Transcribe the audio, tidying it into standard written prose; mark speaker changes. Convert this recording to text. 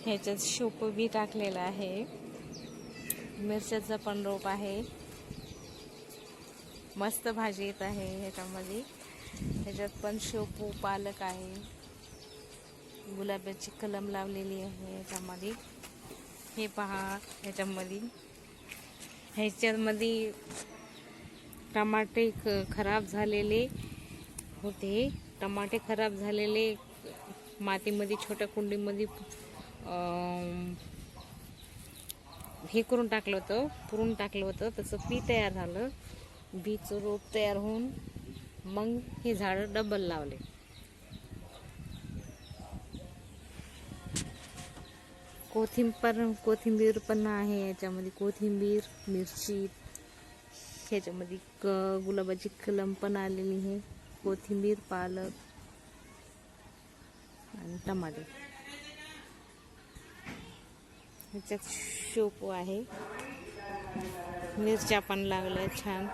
Speaker 1: ह्याच्यात शेपू बी टाकलेला आहे, मिरच्याचा पण रोप आहे. मस्त भाजी येत आहे ह्याच्यामध्ये. ह्याच्यात पण शेपू पालक आहे, गुलाबाची कलम लावलेली आहे ह्याच्यामध्ये. हे पहा ह्याच्यामध्ये टमाटे खराब झालेले होते. टमाटे खराब झालेले मातीमध्ये छोट्या कुंडीमध्ये हे करून टाकलं होतं, पुरून टाकलं होतं. तसं बी तयार झालं, बीचं रोप तयार होऊन मग हे झाडं डबल लावले. कोथिंबीर पण आहे याच्यामध्ये. कोथिंबीर, मिरची, ह्याच्यामध्ये गुलाबाची कलम पण आलेली आहे. कोथिंबीर, पालक आणि टमाटे. ह्याच्यात शेपू आहे, मिरच्या पण लागल्या छान.